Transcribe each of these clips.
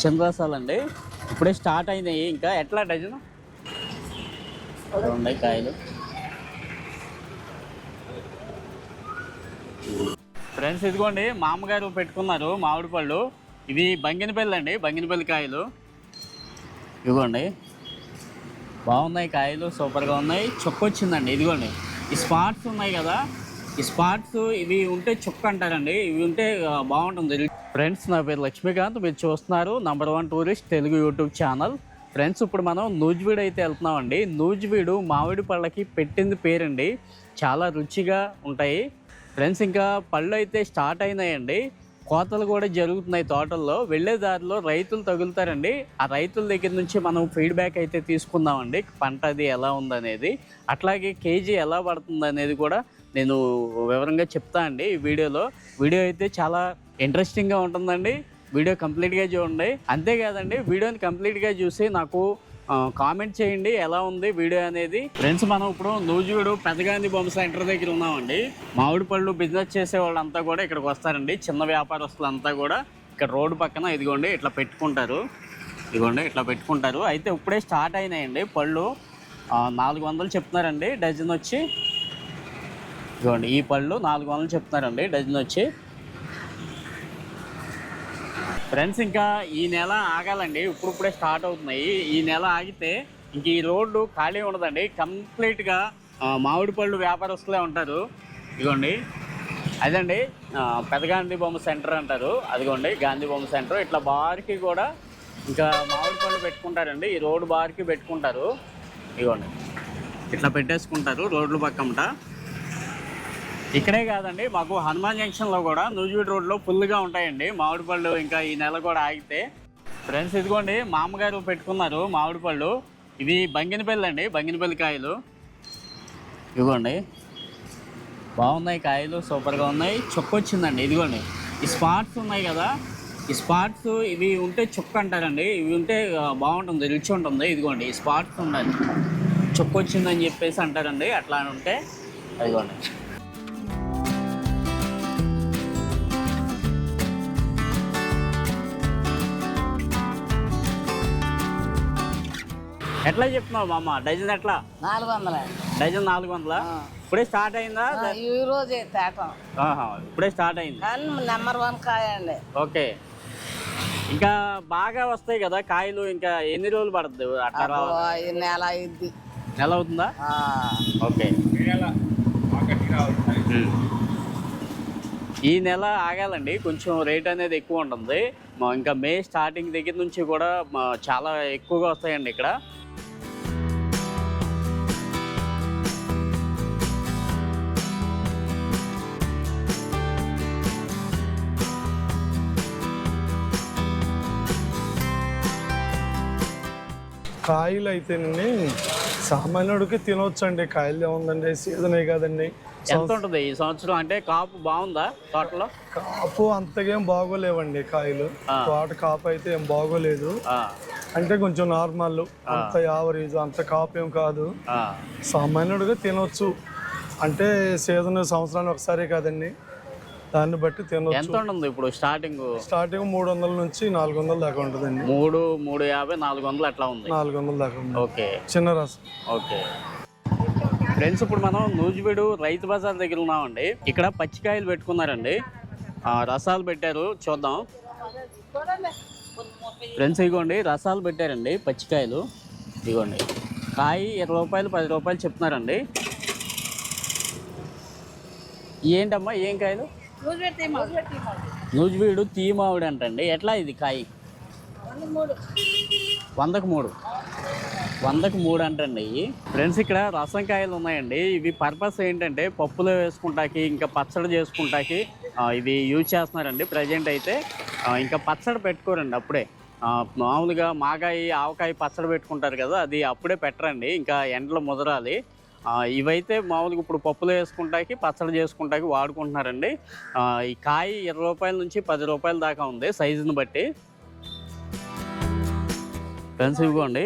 చంద్రసాలు అండి. ఇప్పుడే స్టార్ట్ అయినాయి. ఇంకా ఎట్లా డజన్ ఉన్నాయి కాయలు. ఫ్రెండ్స్ ఇదిగోండి మామగారు పెట్టుకున్నారు మామిడి పళ్ళు. ఇవి బంగినపల్లి అండి, బంగినపల్లి కాయలు. ఇదిగోండి బాగున్నాయి కాయలు, సూపర్గా ఉన్నాయి. చుక్క వచ్చిందండి. ఇదిగోండి ఈ స్పాట్స్ ఉన్నాయి కదా, ఈ స్పాట్స్ ఇవి ఉంటే చుక్క అంటారండి. ఇవి ఉంటే బాగుంటుంది. ఫ్రెండ్స్ నా పేరు లక్ష్మీకాంత్, మీరు చూస్తున్నారు #1 tourist Telugu YouTube channel. Friends ఇప్పుడు మనం నూజివీడు అయితే వెళ్తున్నామండి. నూజివీడు మామిడి పళ్ళకి పెట్టింది పేరండి. చాలా రుచిగా ఉంటాయి ఫ్రెండ్స్. ఇంకా పళ్ళు అయితే స్టార్ట్ అయినాయండి. కోతలు కూడా జరుగుతున్నాయి తోటల్లో. వెళ్ళే దారిలో రైతులు తగులుతారండి. ఆ రైతుల దగ్గర నుంచి మనం ఫీడ్బ్యాక్ అయితే తీసుకుందామండి. పంట అది ఎలా ఉందనేది, అట్లాగే కేజీ ఎలా పడుతుంది అనేది కూడా నేను వివరంగా చెప్తా అండి ఈ వీడియోలో. వీడియో అయితే చాలా ఇంట్రెస్టింగ్గా ఉంటుందండి. వీడియో కంప్లీట్గా చూడండి. అంతేకాదండి, వీడియోని కంప్లీట్గా చూసి నాకు కామెంట్ చేయండి ఎలా ఉంది వీడియో అనేది. ఫ్రెండ్స్ మనం ఇప్పుడు నూజివీడు పెద్దగాంధీ బొమ్మ సెంటర్ దగ్గర ఉన్నామండి. మామిడి పళ్ళు బిజినెస్ చేసే వాళ్ళంతా కూడా ఇక్కడికి వస్తారండి. చిన్న వ్యాపారస్తులంతా కూడా ఇక్కడ రోడ్డు పక్కన ఇదిగోండి ఇట్లా పెట్టుకుంటారు. ఇదిగోండి ఇట్లా పెట్టుకుంటారు. అయితే ఇప్పుడే స్టార్ట్ అయినాయండి పళ్ళు. 400 చెప్తున్నారండి డజన్ వచ్చి. ఇదిగోండి ఈ పళ్ళు 400 చెప్తున్నారండి డజన్ వచ్చి. ఫ్రెండ్స్ ఇంకా ఈ నెల ఆగాలండి. ఇప్పుడిప్పుడే స్టార్ట్ అవుతున్నాయి. ఈ నెల ఆగితే ఇంక ఈ రోడ్డు ఖాళీ ఉండదండి. కంప్లీట్గా మామిడి పళ్ళు వ్యాపారస్తులే ఉంటారు. ఇదిగోండి అదండి పెద్దగాంధీ బొమ్మ సెంటర్ అంటారు. అదిగోండి గాంధీ బొమ్మ సెంటర్. ఇట్లా బార్కి కూడా ఇంకా మామిడి పళ్ళు పెట్టుకుంటారండి. ఈ రోడ్డు బార్కి పెట్టుకుంటారు. ఇదిగోండి ఇట్లా పెట్టేసుకుంటారు రోడ్ల పక్కమట. ఇక్కడే కాదండి, మాకు హనుమాన్ జంక్షన్లో కూడా నూజివీడు రోడ్లో ఫుల్గా ఉంటాయండి మామిడి పళ్ళు. ఇంకా ఈ నెల కూడా ఆగితే. ఫ్రెండ్స్ ఇదిగోండి మామగారు పెట్టుకున్నారు మామిడి పళ్ళు. ఇవి బంగినపల్లి అండి, బంగినపల్లి కాయలు. ఇదిగోండి బాగున్నాయి కాయలు, సూపర్గా ఉన్నాయి. చుక్క వచ్చిందండి. ఇదిగోండి ఈ స్పాట్స్ ఉన్నాయి కదా, ఈ స్పాట్స్ ఇవి ఉంటే చుక్క అంటారండి. ఇవి ఉంటే బాగుంటుంది, రుచి ఉంటుంది. ఇదిగోండి ఈ స్పాట్స్ ఉన్నాయి, చుక్క వచ్చిందని చెప్పేసి అంటారండి. అట్లా ఉంటే అదిగోండి. ఎట్లా చెప్తున్నావు మామ డజన్? ఎట్లా 400 డజన్? 400. ఇప్పుడే స్టార్ట్ అయిందా? ఈ రోజే తేటం. ఇప్పుడే స్టార్ట్ అయింది. నెంబర్ 1 కాయ అండి. ఓకే, ఇంకా బాగా వస్తాయి కదా కాయలు. ఇంకా ఎన్ని రోజులు పడుతుంది? నెల అయింది. నెల అవుతుందా? ఓకే, ఈ నెల ఆగాలండి. కొంచెం రేట్ అనేది ఎక్కువ ఉంటుంది. ఇంకా మే స్టార్టింగ్ దగ్గర నుంచి కూడా చాలా ఎక్కువగా వస్తాయండి ఇక్కడ. కాయలు అయితేనండి సామాన్యుడికి తినవచ్చండి. కాయలు ఏముందండి, సీజనే కదండి. ఎంత ఉంటుంది ఈ సంవత్సరం? అంటే కాపు బాగుందా తోటలో? కాపు అంతగేం బాగోలేవండి కాయలు. తోట కాపు అయితే ఏం బాగోలేదు. అంటే కొంచెం నార్మల్, అంత యావరేజ్, అంత కాపు ఏం కాదు. సామాన్యుడిగా తినవచ్చు. అంటే సీజన్ సంవత్సరానికి ఒకసారి కదండి, దాన్ని బట్టి తినవచ్చు. ఎంత ఉంటుంది ఇప్పుడు స్టార్టింగ్? 300 నుంచి 400 దాకా ఉంటుందండి. 350, 400 అట్లా ఉంది. 400 దాకా ఉంది. ఓకే, చిన్న రసం. ఓకే ఫ్రెండ్స్ ఇప్పుడు మనం నూజివీడు రైతు బజార్ దగ్గర ఉన్నామండి. ఇక్కడ పచ్చికాయలు పెట్టుకున్నారండి, రసాలు పెట్టారు. చూద్దాం ఫ్రెండ్స్. ఇదిగోండి రసాలు పెట్టారండి పచ్చికాయలు. ఇదిగోండి కాయ 20 రూపాయలు, 10 రూపాయలు చెప్తున్నారండి. ఏంటమ్మా ఏం కాయలు? నూజివీడు తీ మామిడి అంటండి. ఎట్లా ఇది కాయ? 100కు 3 అంటండి. ఫ్రెండ్స్ ఇక్కడ రసం కాయలు ఉన్నాయండి. ఇవి పర్పస్ ఏంటంటే పప్పులో వేసుకుంటాకి, ఇంకా పచ్చడి చేసుకుంటాకి ఇవి యూజ్ చేస్తున్నారండి ప్రజెంట్ అయితే. ఇంకా పచ్చడి పెట్టుకోరండి అప్పుడే. మామూలుగా మాగాయ, ఆవకాయ పచ్చడి పెట్టుకుంటారు కదా, అది అప్పుడే పెట్టరండి. ఇంకా ఎండలో ముదరాలి. ఇవైతే మామూలుగా ఇప్పుడు పప్పులో వేసుకుంటాకి, పచ్చడి చేసుకుంటాకి వాడుకుంటున్నారండి. ఈ కాయ 20 రూపాయల నుంచి 10 రూపాయల దాకా ఉంది సైజుని బట్టి. ఫ్రెండ్స్ ఇవ్వండి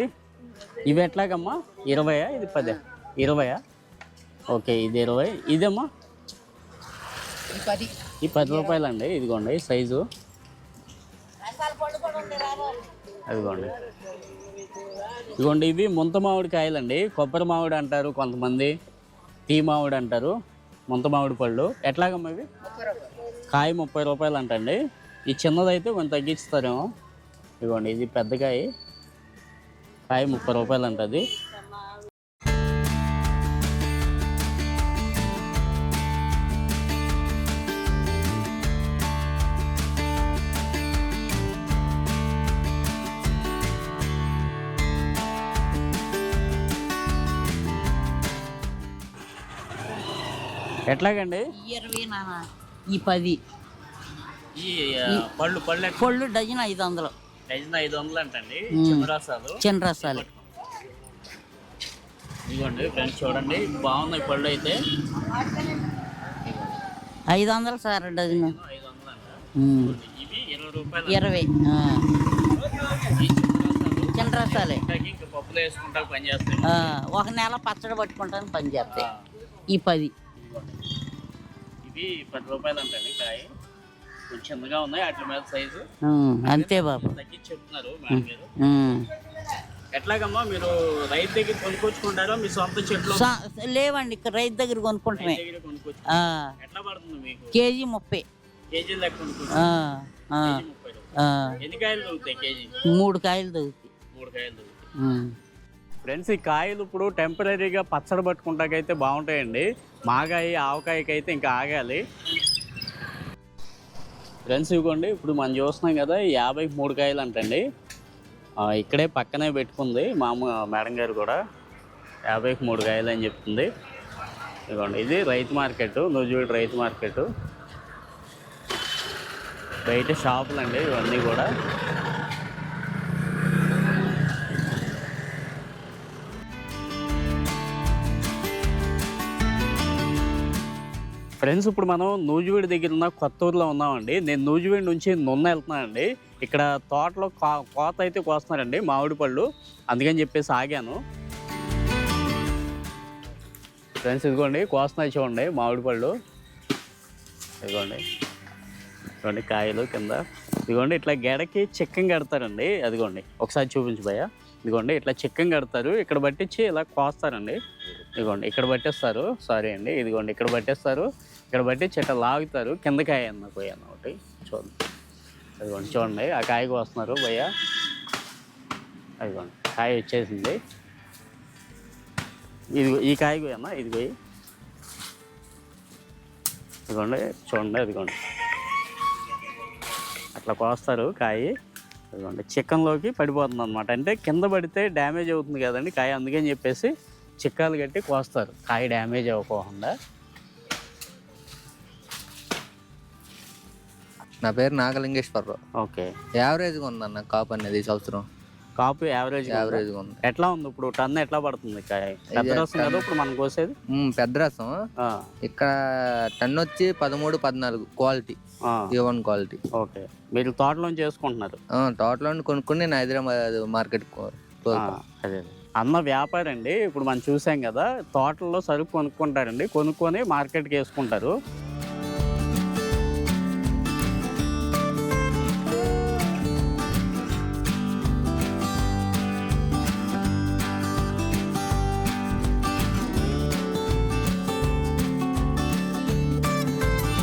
ఇవి ఎట్లాగమ్మా? 20? ఇది 10? 20? ఓకే, ఇది 20. ఇదేమ్మా ఈ 10 రూపాయలండి. ఇదిగోండి సైజు. అదిగోండి. ఇదిగోండి ఇవి ముంత మామిడి కాయలండి. కొబ్బరి మామిడి అంటారు కొంతమంది, టీ మామిడి అంటారు. ముంత మామిడి పళ్ళు ఎట్లాగమ్మా ఇవి? కాయ 30 రూపాయలు అంటండి. ఈ చిన్నదైతే కొంచెం తగ్గిస్తారేమో. ఇదిగోండి ఇది పెద్ద కాయ, కాయ 30 రూపాయలు అంటది. ఎట్లాగండి 20 నాన్న, ఈ 10 ఈ పళ్ళు పళ్ళు పళ్ళు డజన్ 500. డజన్ 500 అంటండి. చిన్న రసాలు, చిన్న రసాలు. ఇదిగోండి ఫ్రెండ్స్ చూడండి, బాగున్నాయి పళ్ళు అయితే. 500 సార్ డజన్. 500 అంట. ఇవి 20 రూపాయలు. 20. ఈ చిన్న రసాలే. ఇంకా పప్పులు వేసుకుంటా పని చేస్తాయి. ఒక నెల పచ్చడి పట్టుకుంటాను పని చేస్తాయి. ఈ 10 ఇవి 10 రూపాయలు అంటండి. కాయ కొంచెం చిన్నగా ఉన్నాయి, అట్ల మీద సైజు అంతే బాబు. తగ్గించి చెప్తున్నారు మేడం గారు. ఎట్లాగమ్మా మీరు రైతు దగ్గర కొనుక్కొచ్చుకుంటారో మీ సొంత చెట్లు? లేవండి, ఇక్కడ రైతు దగ్గర కొనుక్కుంటామే. ఎట్లా పడుతుంది మీకు? కేజీ 30. కేజీ లెక్క కొనుక్కుంటారు. ఎన్ని కాయలు దొరుకుతాయి కేజీ? 3 కాయలు దొరుకుతాయి. 3 కాయలు దొరుకుతాయి. ఫ్రెండ్స్ ఈ కాయలు ఇప్పుడు టెంపరీగా పచ్చడి పట్టుకుంటాకైతే బాగుంటాయండి. మాగాయ ఆవకాయకి అయితే ఇంకా ఆగాలి. ఫ్రెండ్స్ ఇవ్వండి, ఇప్పుడు మనం చూస్తున్నాం కదా 50కి 3 కాయలు అంటండి. ఇక్కడే పక్కనే పెట్టుకుంది మేడం గారు కూడా. 50కి 3 కాయలు అని చెప్తుంది. ఇదిగోండి ఇది రైతు మార్కెట్, నూజివీడు రైతు మార్కెట్. బయట షాపులు అండి ఇవన్నీ కూడా. ఫ్రెండ్స్ ఇప్పుడు మనం నూజివీడు దగ్గర ఉన్న కొత్తూరులో ఉన్నామండి. నేను నూజివీడు నుంచి నున్న వెళ్తున్నానండి. ఇక్కడ తోటలో కోత అయితే కోస్తున్నారండి మామిడి పళ్ళు, అందుకని చెప్పేసి ఆగాను. ఫ్రెండ్స్ ఇదిగోండి కోస్తున్నాయి చూడండి మామిడి పళ్ళు. ఇదిగోండి ఇదిగోండి కాయలు కింద. ఇదిగోండి ఇట్లా గెడకి చిక్కం కడతారండి. అదిగోండి ఒకసారి చూపించు భయ్యా. ఇదిగోండి ఇట్లా చిక్కం కడతారు, ఇక్కడ పట్టించి ఇలా కోస్తారండి. ఇదిగోండి ఇక్కడ పట్టేస్తారు, సారీ అండి. ఇదిగోండి ఇక్కడ పట్టేస్తారు, ఇక్కడ పట్టించి ఇట్లా లాగుతారు. కింద కాయ అన్న పోయాను ఒకటి చూడండి. అదిగోండి చూడండి ఆ కాయకు వస్తున్నారు భయ్యా. అదిగోండి కాయ వచ్చేసింది. ఇది ఈ కాయ పోయన్నా, ఇది పోయి ఇదిగోండి చూడండి. అదిగోండి అట్లా కోస్తారు కాయ. అదిగోండి చిక్కన్లోకి పడిపోతుంది అనమాట. అంటే కింద పడితే డ్యామేజ్ అవుతుంది కదండి కాయ, అందుకని చెప్పేసి చిక్కాలు కట్టి కోస్తారు కాయ డ్యామేజ్ అవ్వకుండా. నా పేరు నాగలింగేశ్వరరావు. ఓకే. యావరేజ్గా ఉందన్న కాపు అనేది ఈ సంవత్సరం. కాపు యావరేజ్గా ఉంది. ఎట్లా ఉంది ఇప్పుడు టన్ ఎట్లా పడుతుంది కాయ? పెద్ద రసం కదా ఇప్పుడు మనం కోసేది? పెద్ద రసం. ఇక్కడ టన్ వచ్చి 13-14 క్వాలిటీ, A1 క్వాలిటీ. ఓకే. మీరు తోటలో చేసుకుంటున్నారు? తోటలో కొనుక్కుని నేను హైదరాబాద్ మార్కెట్. అదే అన్న వ్యాపారం అండి. ఇప్పుడు మనం చూసాం కదా, తోటల్లో సరుకు కొనుక్కుంటారండి, కొనుక్కొని మార్కెట్కి వేసుకుంటారు.